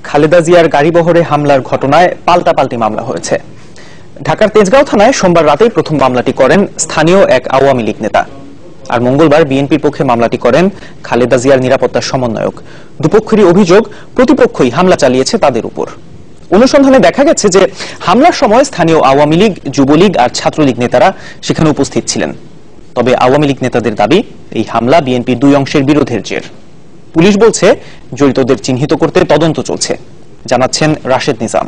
খালেদা জিয়ার গাড়িবহরে হামলার ঘটনায় পাল্টাপাল্টি মামলা হয়েছে। ঢাকার তেজগাঁও থানায় সোমবার রাতেই প্রথম মামলাটি করেন স্থানীয় এক আওয়ামী লীগ নেতা, আর মঙ্গলবার বিএনপির পক্ষে মামলাটি করেন খালেদা জিয়ার নিরাপত্তা সমন্বয়ক। দুপক্ষেরই অভিযোগ প্রতিপক্ষই হামলা চালিয়েছে তাদের উপর। অনুসন্ধানে দেখা গেছে যে হামলার সময় স্থানীয় আওয়ামী লীগ, যুবলীগ আর ছাত্রলীগ নেতারা সেখানে উপস্থিত ছিলেন। তবে আওয়ামী লীগ নেতাদের দাবি, এই হামলা বিএনপির দুই অংশের বিরোধের জের। পুলিশ বলছে জড়িতদের চিহ্নিত করতে তদন্ত চলছে, জানাচ্ছেন রাশেদ নিজাম।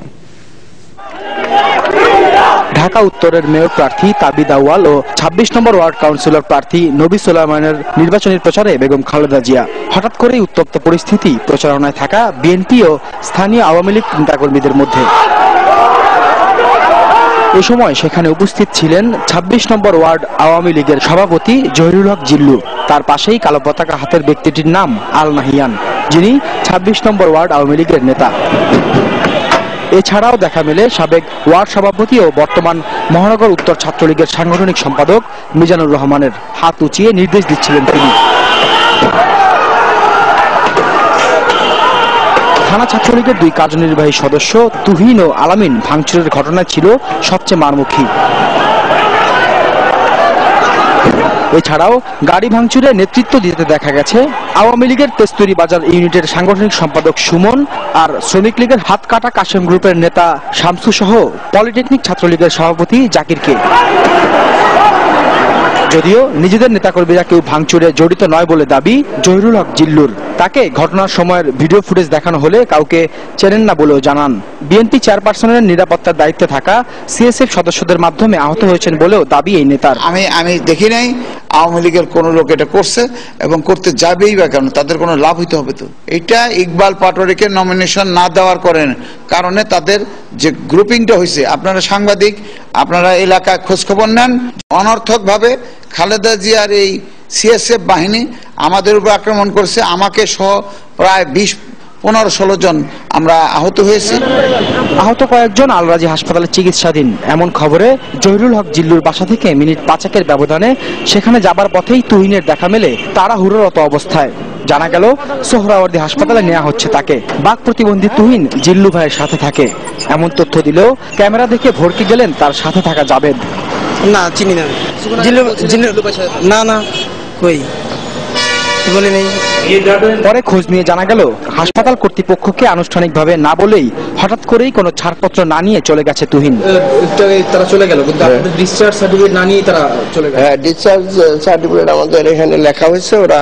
ঢাকা উত্তরের মেয়র প্রার্থী তাবিদ আউয়াল ও ২৬ নম্বর ওয়ার্ড কাউন্সিলর প্রার্থী নবী সুলাইমানের নির্বাচনী প্রচারে বেগম খালেদা জিয়া। হঠাৎ করেই উত্তপ্ত পরিস্থিতি প্রচারণায় থাকা বিএনপি ও স্থানীয় আওয়ামী লীগ নেতাকর্মীদের মধ্যে। এ সময় সেখানে উপস্থিত ছিলেন ২৬ নম্বর ওয়ার্ড আওয়ামী লীগের সভাপতি জহিরুল হক জিল্লু। তার পাশেই কালো পতাকা হাতের ব্যক্তিটির নাম আল নাহিয়ান, যিনি ২৬ নম্বর ওয়ার্ড আওয়ামী লীগের নেতা। এছাড়াও দেখা মেলে সাবেক ওয়ার্ড সভাপতি ও বর্তমান মহানগর উত্তর ছাত্রলীগের সাংগঠনিক সম্পাদক মিজানুর রহমানের। হাত উঁচিয়ে নির্দেশ দিচ্ছিলেন তিনি। থানা ছাত্রলীগের দুই কার্যনির্বাহী সদস্য তুহিন ও আলামিন ভাঙচুরের ঘটনা ছিল সবচেয়ে মারমুখী। এছাড়াও গাড়ি ভাঙচুরে নেতৃত্ব দিতে দেখা গেছে আওয়ামী লীগের তেস্তুরি বাজার ইউনিটের সাংগঠনিক সম্পাদক সুমন আর শ্রমিক লীগের হাতকাটা কাশেম গ্রুপের নেতা শামসু সহ পলিটেকনিক ছাত্রলীগের সভাপতি জাকিরকে। যদিও নিজেদের নেতাকর্মীরা কেউ ভাঙচুরে জড়িত নয় বলে দাবি জহিরুল হক জিল্লুর। তাকে ঘটনার সময়ের ভিডিও ফুটেজ দেখানো হলে কাউকে চেনেন না বলেও জানান। বিএনপি চেয়ারপারসনের নিরাপত্তার দায়িত্বে থাকা সিএসএফ সদস্যদের মাধ্যমে আহত হয়েছেন বলেও দাবি এই নেতার। আমি দেখি নাই আওয়ামী লীগের কোন লোক এটা করছে এবং করতে যাবেই বা কেন, তাদের কোনো লাভ হইতে হবে তো। এটা ইকবাল পাটোয়ারিকে নমিনেশন না দেওয়ার কারণে তাদের যে গ্রুপিংটা হয়েছে, আপনারা সাংবাদিক, আপনারা এলাকায় খোঁজখবর নেন, অনর্থক ভাবে খালেদা জিয়ার এই সিএসএফ বাহিনী আমাদের উপর আক্রমণ করেছে। আমাকে সহ প্রায় ২০-১৫-১৬ জন আমরা আহত হয়েছি। আহত কয়েকজন আলরাজি হাসপাতালে চিকিৎসাধীন। এমন খবরে জহিরুল হক জিল্লুর বাসা থেকে মিনিট ৫ ব্যবধানে সেখানে যাবার পথেই তুহিনের দেখা মেলে তাড়াহুড়োরত অবস্থায়। জানা গেল সোহরাওয়ার্দী হাসপাতালে নেওয়া হচ্ছে তাকে। বাক প্রতিবন্ধী তুহিন জিল্লু ভাইয়ের সাথে থাকে। এমন তথ্য দিলেও ক্যামেরা দেখে ভড়কে গেলেন তার সাথে থাকা জাবেদ। না, চিনি না। না কই বলে নেই। পরে খোঁজ নিয়ে জানা গেল হাসপাতাল কর্তৃপক্ষকে আনুষ্ঠানিকভাবে না বলেই হঠাৎ করেই কোনো ছাড়পত্র না নিয়ে চলে গেছে তুহিন। তারা চলে গেল, কিন্তু ডিসচার্জ সার্টিফিকেট না নিয়ে তারা চলে গেল। হ্যাঁ, ডিসচার্জ সার্টিফিকেট আমাদের এখানে লেখা হয়েছে, ওরা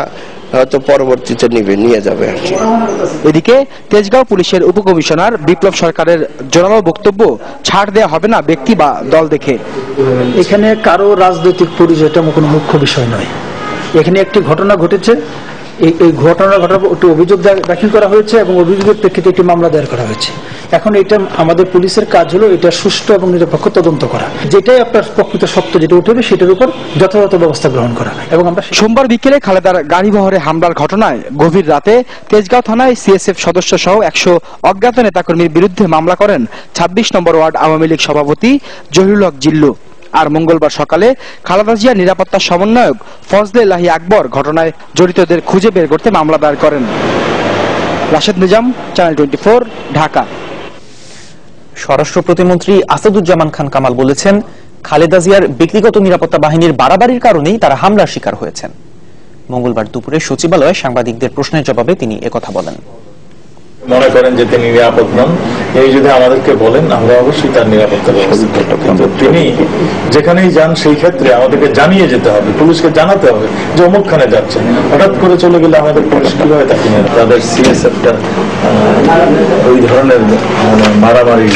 হয়তো পরবর্তীতে নিয়ে যাবে আর কি। এদিকে তেজগাঁও পুলিশের উপকমিশনার বিপ্লব সরকারের জোরালো বক্তব্য, ছাড় দেওয়া হবে না ব্যক্তি বা দল দেখে। এখানে কারো রাজনৈতিক পরিচয়টা কোনো মুখ্য বিষয় নয়। এখানে একটি ঘটনা ঘটেছে, এই ঘটনার একটি অভিযোগ দাখিল করা হয়েছে এবং অভিযোগের প্রেক্ষিতে একটি মামলা দায়ের করা হয়েছে। এখন এটা আমাদের পুলিশের কাজ হলো এটা সুষ্ঠু এবং নিরপেক্ষ তদন্ত করা, যেটাই আপনার প্রকৃত সত্য যেটা উঠবে সেটার উপর যথাযথ ব্যবস্থা গ্রহণ করা। এবং আমরা সোমবার বিকেলে খালেদার গাড়িবহরে হামলার ঘটনায় গভীর রাতে তেজগাঁও থানায় সিএসএফ সদস্য সহ ১০০ অজ্ঞাত নেতাকর্মীর বিরুদ্ধে মামলা করেন ২৬ নম্বর ওয়ার্ড আওয়ামী লীগ সভাপতি জহিরুল হক জিল্লু। আর মঙ্গলবার সকালে খালেদা জিয়া নিরাপত্তা সমন্বয়ক ফজলে লাহি আকবর ঘটনায় জড়িতদের খুঁজে বের করতে মামলা দায়ের করেন। রাশেদ নিজাম, চ্যানেল 24, ঢাকা। স্বরাষ্ট্র প্রতিমন্ত্রী আসাদুজ্জামান খান কামাল বলেছেন, খালেদা জিয়ার ব্যক্তিগত নিরাপত্তা বাহিনীর বাড়াবাড়ির কারণেই তারা হামলার শিকার হয়েছেন। মঙ্গলবার দুপুরে সচিবালয়ে সাংবাদিকদের প্রশ্নের জবাবে তিনি একথা বলেন। মনে করেন যে তিনি নিরাপদ নন, এই যদি আমাদেরকে বলেন আমরা অবশ্যই তার নিরাপত্তা ব্যবস্থা করব, কিন্তু তিনি যেখানেই যান সেই ক্ষেত্রে আমাদেরকে জানিয়ে যেতে হবে, পুলিশকে জানাতে হবে যে অমুকখানে যাচ্ছেন। হঠাৎ করে চলে গেলে আমাদের পুলিশ কিভাবে তাকে তাদের সিএসএফটা ওই ধরনের মারামারি